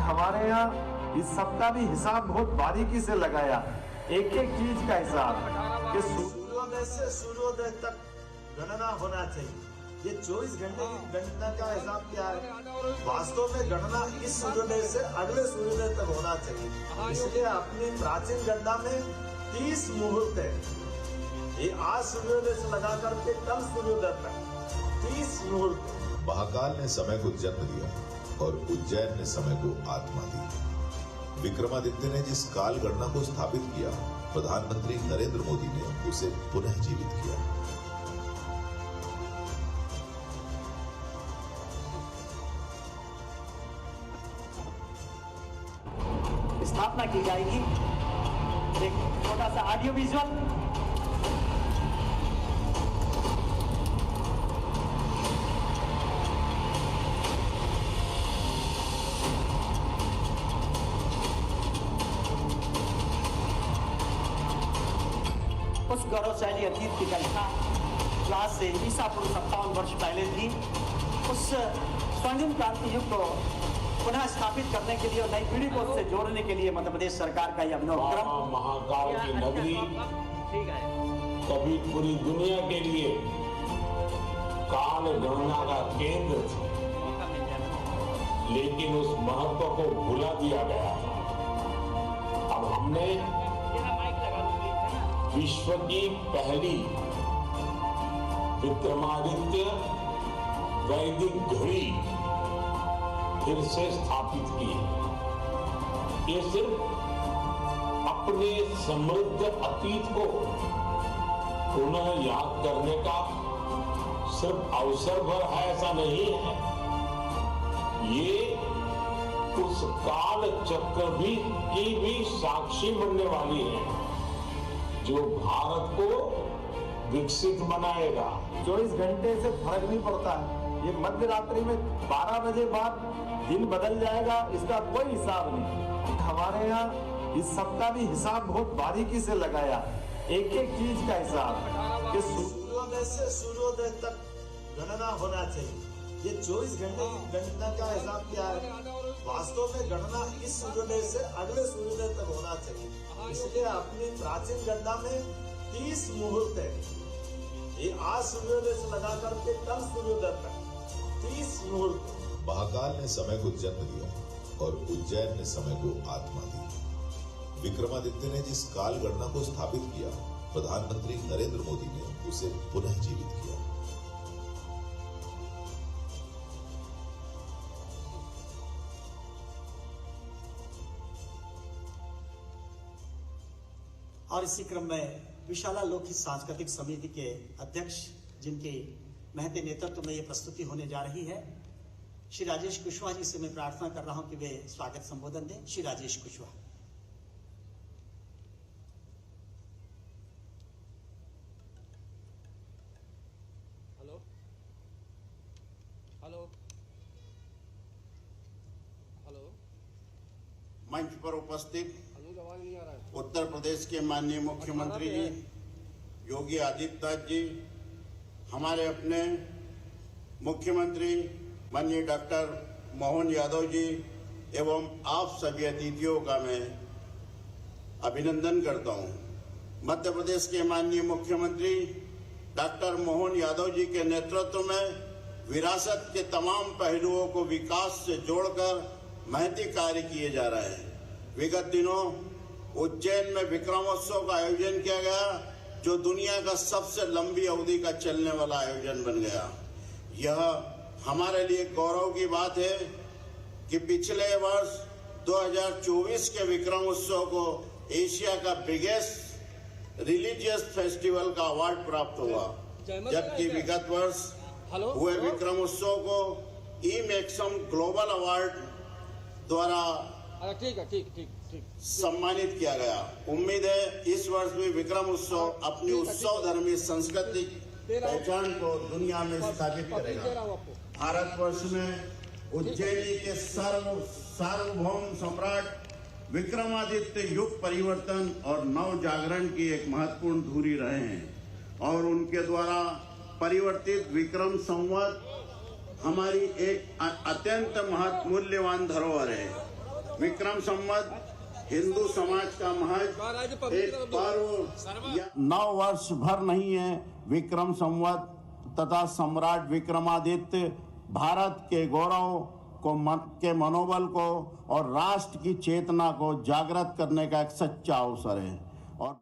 हमारे यहाँ इस सप्ताह भी हिसाब बहुत बारीकी से लगाया, एक एक चीज का हिसाब कि सूर्योदय से सूर्योदय तक गणना होना चाहिए। ये 24 घंटे की गणना का हिसाब क्या है? वास्तव में गणना इस सूर्योदय से अगले सूर्योदय तक होना चाहिए। इसलिए अपनी प्राचीन गणना में 30 मुहूर्त है। ये आज सूर्योदय से लगा करके कल सूर्योदय तक 30 मुहूर्त। महाकाल ने समय को जन्म दिया और उज्जैन ने समय को आत्मा दी। विक्रमादित्य ने जिस काल गणना को स्थापित किया, प्रधानमंत्री नरेंद्र मोदी ने उसे पुनः जीवित किया। स्थापना की जाएगी। एक छोटा सा ऑडियो विजुअल। उस गौरवशाली अतीत की कल्पना जो आज से ईसा पूर्व 57 वर्ष पहले थी, उस स्वर्णिम क्रांति युग को पुनः स्थापित करने के लिए और नई पीढ़ी को उससे जोड़ने के लिए मध्य प्रदेश सरकार का यह अभिनव उपक्रम। महाकाल की नगरी कभी पूरी दुनिया के लिए काल गणना का केंद्र थी, लेकिन उस महत्व को भुला दिया गया। अब हमने विश्व की पहली विक्रमादित्य वैदिक घड़ी फिर से स्थापित की। ये सिर्फ अपने समृद्ध अतीत को पुनः याद करने का सिर्फ अवसर भर है, ऐसा नहीं है। ये उस काल चक्र की भी साक्षी बनने वाली है, जो भारत को विकसित बनाएगा। 24 घंटे से फर्क नहीं पड़ता है। ये मध्य रात्रि में 12 बजे बाद दिन बदल जाएगा, इसका कोई हिसाब नहीं। हमारे यहाँ इस सप्ताह भी हिसाब बहुत बारीकी से लगाया, एक एक चीज का हिसाब कि सूर्योदय से सूर्योदय तक गणना होना चाहिए। ये 24 घंटे की गणना का हिसाब क्या है? वास्तव में गणना इस सूर्योदय से अगले सूर्योदय तक होना चाहिए। इसलिए अपनी प्राचीन गणना में 30 मुहूर्त है। ये आज सूर्योदय से लगा करके कल सूर्योदय तक 30 मुहूर्त। महाकाल ने समय को जन्म दिया और उज्जैन ने समय को आत्मा दी। विक्रमादित्य ने जिस काल गणना को स्थापित किया, प्रधानमंत्री नरेंद्र मोदी ने उसे पुनः जीवित किया। और इसी क्रम में विशाला लोकहित सांस्कृतिक समिति के अध्यक्ष, जिनके महते नेतृत्व में ये प्रस्तुति होने जा रही है, श्री राजेश कुशवाहा जी से मैं प्रार्थना कर रहा हूं कि वे स्वागत संबोधन दें। Shri Rajesh Kushwaha. Hello hello hello. मंच पर उपस्थित आवाज नहीं आ रहा है। उत्तर प्रदेश के माननीय मुख्यमंत्री जी योगी आदित्यनाथ जी, हमारे अपने मुख्यमंत्री माननीय डॉक्टर मोहन यादव जी एवं आप सभी अतिथियों का मैं अभिनंदन करता हूं। मध्य प्रदेश के माननीय मुख्यमंत्री डॉक्टर मोहन यादव जी के नेतृत्व में विरासत के तमाम पहलुओं को विकास से जोड़कर महती कार्य किए जा रहे हैं। विगत दिनों उज्जैन में विक्रमोत्सव का आयोजन किया गया, जो दुनिया का सबसे लंबी अवधि का चलने वाला आयोजन बन गया। यह हमारे लिए गौरव की बात है कि पिछले वर्ष 2024 के विक्रमोत्सव को एशिया का बिगेस्ट रिलीजियस फेस्टिवल का अवार्ड प्राप्त हुआ, जबकि विगत वर्ष हुए विक्रमोत्सव को ई-मैक्सम ग्लोबल अवार्ड द्वारा ठीक सम्मानित किया गया। उम्मीद है इस वर्ष भी विक्रम उत्सव अपनी उत्सव धर्मी संस्कृति पहचान को दुनिया में स्थापित करेगा। भारतवर्ष में उज्जैनी के सार्वभौम सम्राट विक्रमादित्य युग परिवर्तन और नव जागरण की एक महत्वपूर्ण धुरी रहे हैं और उनके द्वारा परिवर्तित विक्रम संवत हमारी एक अत्यंत मूल्यवान धरोहर है। विक्रम संवत हिंदू समाज का महज एक पर्व या 9 वर्ष भर नहीं है। विक्रम संवत तथा सम्राट विक्रमादित्य भारत के गौरव के मनोबल को और राष्ट्र की चेतना को जागृत करने का एक सच्चा अवसर है और